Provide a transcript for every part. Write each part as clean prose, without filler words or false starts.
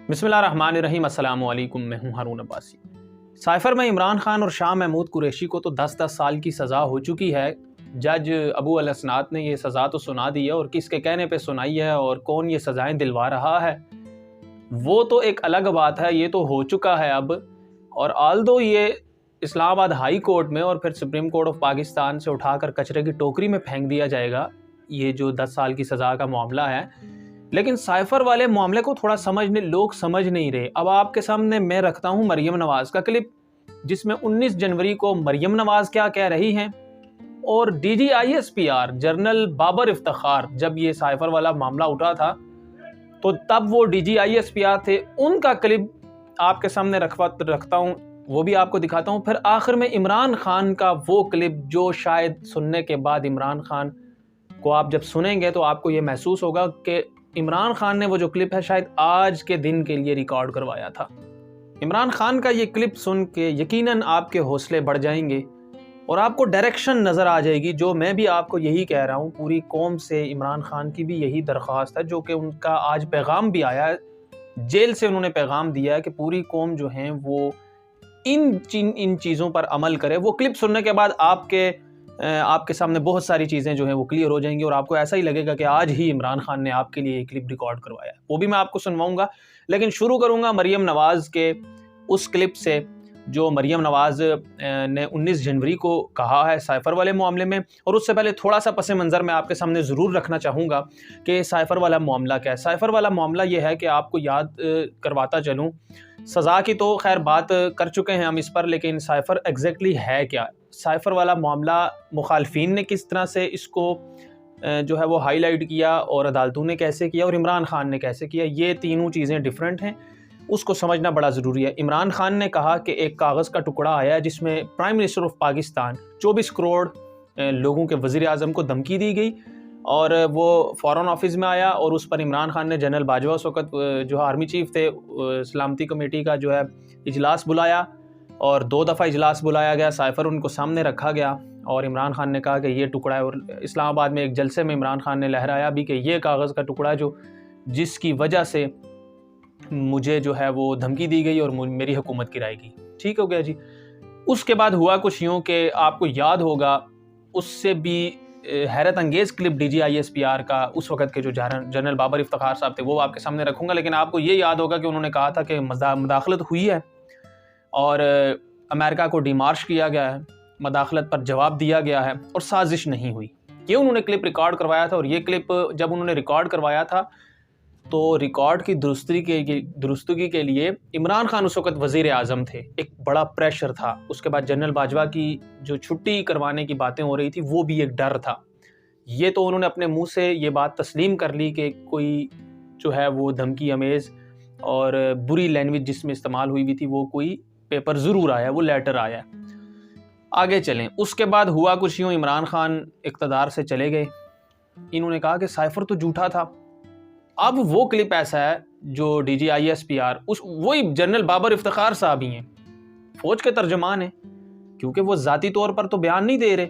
बिस्मिल्लाहिर्रहमानिर्रहीम। अस्सलाम वालेकुम। मैं हूं हारून अब्बासी। साइफर में इमरान खान और शाह महमूद कुरैशी को तो 10-10 साल की सज़ा हो चुकी है। जज अबू अल-असनाद ने ये सज़ा तो सुना दी है, और किसके कहने पे सुनाई है और कौन ये सज़ाएं दिलवा रहा है वो तो एक अलग बात है। ये तो हो चुका है अब, और आल्दो ये इस्लामाबाद हाई कोर्ट में और फिर सुप्रीम कोर्ट ऑफ पाकिस्तान से उठाकर कचरे की टोकरी में फेंक दिया जाएगा, ये जो 10 साल की सज़ा का मामला है, लेकिन साइफर वाले मामले को थोड़ा लोग समझ नहीं रहे। अब आपके सामने मैं रखता हूं मरियम नवाज का क्लिप, जिसमें 19 जनवरी को मरियम नवाज क्या कह रही हैं, और DGISPR जनरल बाबर इफ्तिखार, जब ये साइफर वाला मामला उठा था तो तब वो DGISPR थे, उनका क्लिप आपके सामने रखता हूं, वो भी आपको दिखाता हूं। फिर आखिर में इमरान खान का वो क्लिप, जो शायद सुनने के बाद इमरान खान को आप जब सुनेंगे तो आपको ये महसूस होगा कि इमरान खान ने वो जो क्लिप है शायद आज के दिन के लिए रिकॉर्ड करवाया था। इमरान खान का ये क्लिप सुन के यकीनन आपके हौसले बढ़ जाएंगे और आपको डायरेक्शन नज़र आ जाएगी। जो मैं भी आपको यही कह रहा हूँ, पूरी कौम से इमरान खान की भी यही दरख्वास्त है, जो कि उनका आज पैगाम भी आया है, जेल से उन्होंने पैगाम दिया है कि पूरी कौम जो है वो इन चीज़ों पर अमल करे। वो क्लिप सुनने के बाद आपके सामने बहुत सारी चीज़ें जो हैं वो क्लियर हो जाएंगी और आपको ऐसा ही लगेगा कि आज ही इमरान खान ने आपके लिए एक क्लिप रिकॉर्ड करवाया। वो भी मैं आपको सुनवाऊंगा, लेकिन शुरू करूंगा मरियम नवाज़ के उस क्लिप से, जो मरियम नवाज़ ने 19 जनवरी को कहा है साइफर वाले मामले में। और उससे पहले थोड़ा सा पस मंज़र मैं आपके सामने ज़रूर रखना चाहूँगा कि साइफर वाला मामला क्या है। साइफर वाला मामला ये है कि आपको याद करवाता चलूँ, सज़ा की तो खैर बात कर चुके हैं हम इस पर, लेकिन साइफर एग्जैक्टली है क्या। साइफर वाला मामला मुखालफीन ने किस तरह से इसको जो है वो हाईलाइट किया, और अदालतों ने कैसे किया, और इमरान खान ने कैसे किया, ये तीनों चीज़ें डिफरेंट हैं, उसको समझना बड़ा ज़रूरी है। इमरान खान ने कहा कि एक कागज़ का टुकड़ा आया है जिसमें prime minister of Pakistan 24 crore लोगों के वज़ीर आज़म को धमकी दी गई, और वो फ़ॉरेन ऑफिस में आया, और उस पर इमरान खान ने जनरल बाजवा उस वक़्त जो आर्मी चीफ़ थे, सलामती कमेटी का जो है इजलास बुलाया, और 2 दफ़ा इजलास बुलाया गया। साइफर उनको सामने रखा गया और इमरान खान ने कहा कि ये टुकड़ा है, और इस्लामाबाद में एक जलसे में इमरान खान ने लहराया भी कि ये कागज़ का टुकड़ा है जिसकी वजह से मुझे जो है वो धमकी दी गई और मेरी हुकूमत गिराएगी। ठीक हो गया जी। उसके बाद हुआ कुछ यूँ कि आपको याद होगा, उससे भी हैरत अंगेज़ क्लिप DGISPR का उस वक़्त के जो जनरल बाबर इफ्तिखार साहब थे, वो आपके सामने रखूँगा। लेकिन आपको ये याद होगा कि उन्होंने कहा था कि मुदाखलत हुई है और अमेरिका को डिमार्श किया गया है, मुदाखलत पर जवाब दिया गया है और साजिश नहीं हुई। ये उन्होंने क्लिप रिकॉर्ड करवाया था, और ये क्लिप जब उन्होंने रिकॉर्ड करवाया था तो रिकॉर्ड की दुरुस्तगी के लिए इमरान खान उस वक़्त वज़ीर आज़म थे, एक बड़ा प्रेशर था। उसके बाद जनरल बाजवा की जो छुट्टी करवाने की बातें हो रही थी, वो भी एक डर था। ये तो उन्होंने अपने मुंह से ये बात तस्लीम कर ली कि कोई जो है वो धमकी अमेज़ और बुरी लैंग्वेज जिसमें इस्तेमाल हुई थी, वो कोई पेपर ज़रूर आया, वो लेटर आया। आगे चलें। उसके बाद हुआ कुछ यूँ, इमरान खान इक़्तिदार से चले गए। इन्होंने कहा कि साइफर तो झूठा था। अब वो क्लिप ऐसा है जो DGISPR, वही जनरल बाबर इफ्तिखार साहब ही हैं, फौज के तर्जमान हैं, क्योंकि वो ज़ाती तौर पर तो बयान नहीं दे रहे,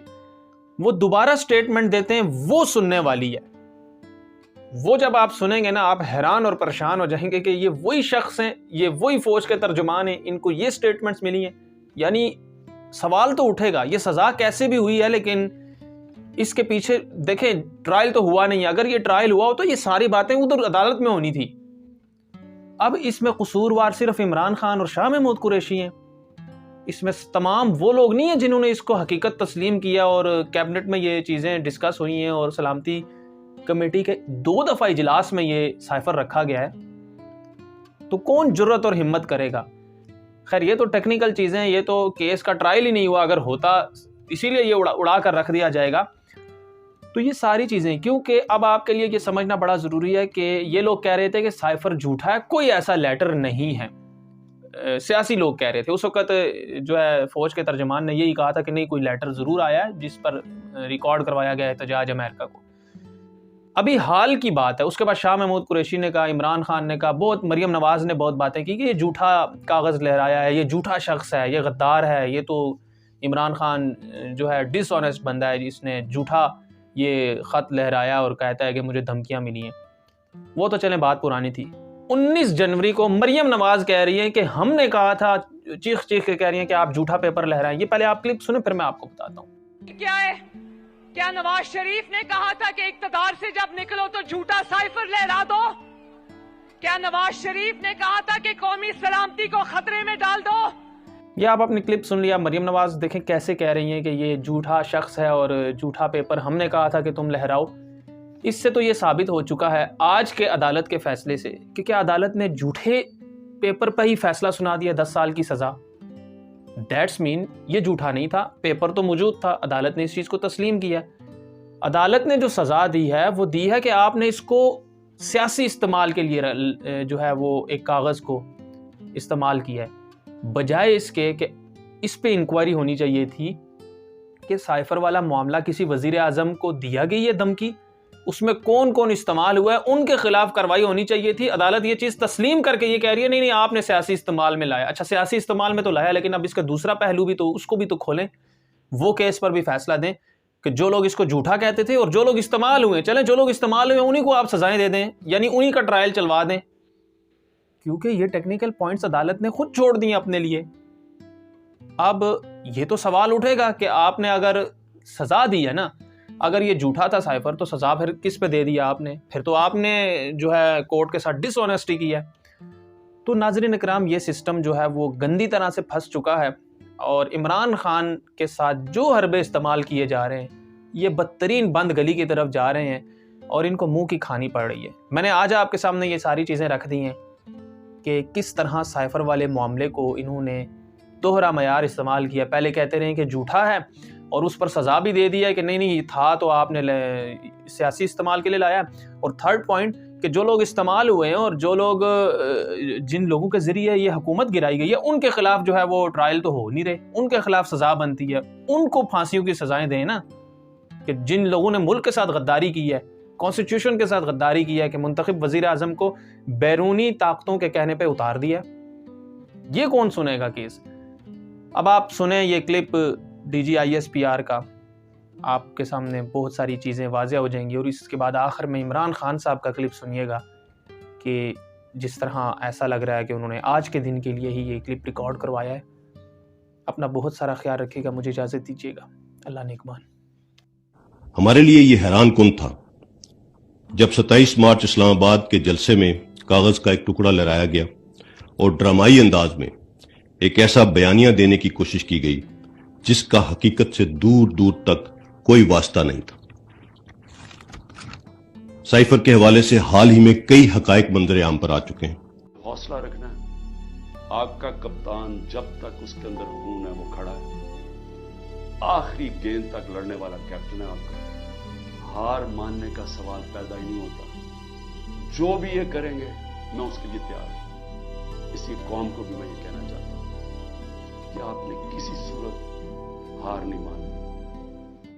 वो दोबारा स्टेटमेंट देते हैं, वो सुनने वाली है। वो जब आप सुनेंगे ना, आप हैरान और परेशान हो जाएंगे कि ये वही शख्स हैं, ये वही फौज के तर्जमान हैं, इनको ये स्टेटमेंट्स मिली हैं। यानी सवाल तो उठेगा, ये सज़ा कैसे भी हुई है, लेकिन इसके पीछे देखें, ट्रायल तो हुआ नहीं। अगर ये ट्रायल हुआ हो तो ये सारी बातें उधर अदालत में होनी थी। अब इसमें कसूरवार सिर्फ इमरान खान और शाह महमूद कुरैशी हैं। इसमें तमाम वो लोग नहीं हैं जिन्होंने इसको हकीकत तस्लीम किया, और कैबिनेट में ये चीज़ें डिस्कस हुई हैं, और सलामती कमेटी के 2 दफ़ा इजलास में ये साइफर रखा गया है। तो कौन जुर्रत और हिम्मत करेगा। खैर, ये तो टेक्निकल चीज़ें, ये तो केस का ट्रायल ही नहीं हुआ, अगर होता इसीलिए ये उड़ा कर रख दिया जाएगा। तो ये सारी चीज़ें, क्योंकि अब आपके लिए ये समझना बड़ा ज़रूरी है कि ये लोग कह रहे थे कि साइफर झूठा है, कोई ऐसा लेटर नहीं है। सियासी लोग कह रहे थे उस वक़्त, जो है फ़ौज के तर्जमान ने यही कहा था कि नहीं, कोई लेटर ज़रूर आया है जिस पर रिकॉर्ड करवाया गया एहतजाज अमेरिका को। अभी हाल की बात है। उसके बाद शाह महमूद कुरैशी ने कहा, इमरान खान ने कहा, बहुत मरियम नवाज़ ने बहुत बातें की कि ये झूठा कागज़ लहराया है, ये झूठा शख्स है, ये गद्दार है, ये तो इमरान खान जो है डिसऑनेस्ट बंदा है, जिसने झूठा ये ख़त लहराया और कहता है कि मुझे धमकियाँ मिली हैं। वो तो चलें बात पुरानी थी। 19 जनवरी को मरियम नवाज कह रही है कि हमने कहा था, चीख चीख के कह रही हैं कि आप झूठा पेपर लहराएं। ये पहले आप क्लिप सुने, फिर मैं आपको बताता हूँ क्या है। क्या नवाज शरीफ ने कहा था कि इक्तदार से जब निकलो तो झूठा साइफर लहरा दो? क्या नवाज शरीफ ने कहा था कि कौमी सलामती को खतरे में डाल दो? ये आप अपनी क्लिप सुन लिया। मरियम नवाज देखें कैसे कह रही हैं कि ये झूठा शख्स है और झूठा पेपर हमने कहा था कि तुम लहराओ। इससे तो ये साबित हो चुका है आज के अदालत के फैसले से कि क्या अदालत ने झूठे पेपर पर ही फैसला सुना दिया 10 साल की सजा। दैट्स मीन ये झूठा नहीं था, पेपर तो मौजूद था, अदालत ने इस चीज़ को तस्लीम किया। अदालत ने जो सज़ा दी है वो दी है कि आपने इसको सियासी इस्तेमाल के लिए जो है वो एक कागज़ को इस्तेमाल किया है, बजाय इसके कि इस पे इंक्वायरी होनी चाहिए थी कि साइफर वाला मामला किसी वज़ीर आज़म को दिया गई है धमकी, उसमें कौन कौन इस्तेमाल हुआ है, उनके खिलाफ कार्रवाई होनी चाहिए थी। अदालत ये चीज़ तस्लीम करके ये कह रही है नहीं नहीं आपने सियासी इस्तेमाल में लाया। अच्छा, सियासी इस्तेमाल में तो लाया, लेकिन अब इसका दूसरा पहलू भी तो, उसको भी तो खोलें, वो केस पर भी फैसला दें कि जो लोग इसको झूठा कहते थे और जो लोग इस्तेमाल हुए, चलें जो लोग इस्तेमाल हुए उन्हीं को आप सजाएं दे दें, यानी उन्हीं का ट्रायल चलवा दें, क्योंकि ये टेक्निकल पॉइंट्स अदालत ने खुद छोड़ दिए अपने लिए। अब ये तो सवाल उठेगा कि आपने अगर सजा दी है ना, अगर ये झूठा था साइफर तो सजा फिर किस पे दे दिया आपने? फिर तो आपने जो है कोर्ट के साथ डिसऑनेस्टी की है। तो नाज़रीन इकराम, ये सिस्टम जो है वो गंदी तरह से फंस चुका है और इमरान खान के साथ जो हरबे इस्तेमाल किए जा रहे हैं ये बदतरीन बंद गली की तरफ जा रहे हैं और इनको मुंह की खानी पड़ रही है। मैंने आज आपके सामने ये सारी चीज़ें रख दी हैं कि किस तरह साइफर वाले मामले को इन्होंने दोहरा मयार इस्तेमाल किया। पहले कहते रहे कि झूठा है और उस पर सज़ा भी दे दिया है कि नहीं नहीं ये था तो आपने सियासी इस्तेमाल के लिए लाया। और थर्ड पॉइंट कि जो लोग इस्तेमाल हुए हैं और जो लोग जिन लोगों के ज़रिए ये हुकूमत गिराई गई है उनके खिलाफ जो है वो ट्रायल तो हो नहीं रहे, उनके खिलाफ सज़ा बनती है, उनको फांसियों की सज़ाएं दें ना, कि जिन लोगों ने मुल्क के साथ गद्दारी की है, कॉन्स्टिट्यूशन के साथ गद्दारी की है, कि मुंतखब वज़ीर आज़म को बैरूनी ताकतों के कहने पर उतार दिया, ये कौन सुनेगा केस? अब आप सुने ये क्लिप DGISPR का, आपके सामने बहुत सारी चीज़ें वाज़ेह हो जाएंगी। और इसके बाद आखिर में इमरान खान साहब का क्लिप सुनिएगा कि जिस तरह ऐसा लग रहा है कि उन्होंने आज के दिन के लिए ही ये क्लिप रिकॉर्ड करवाया है। अपना बहुत सारा ख्याल रखिएगा, मुझे इजाज़त दीजिएगा। अल्लाह नेकमान। हमारे लिए ये हैरान कुन था जब 27 मार्च इस्लामाबाद के जलसे में कागज़ का एक टुकड़ा लहराया गया और ड्रामाई अंदाज में एक ऐसा बयानिया देने की कोशिश की गई जिसका हकीकत से दूर दूर तक कोई वास्ता नहीं था। साइफर के हवाले से हाल ही में कई हकायक मंजर आम पर आ चुके हैं। हौसला रखना है, आपका कप्तान जब तक उसके अंदर खून है वो खड़ा है, आखिरी गेंद तक लड़ने वाला कैप्टन है आपका। हार मानने का सवाल पैदा ही नहीं होता। जो भी ये करेंगे मैं उसके लिए तैयार हूं। इसी कौम को भी मैं ये कहना चाहता हूं कि आपने किसी सूरत हार नहीं मानी।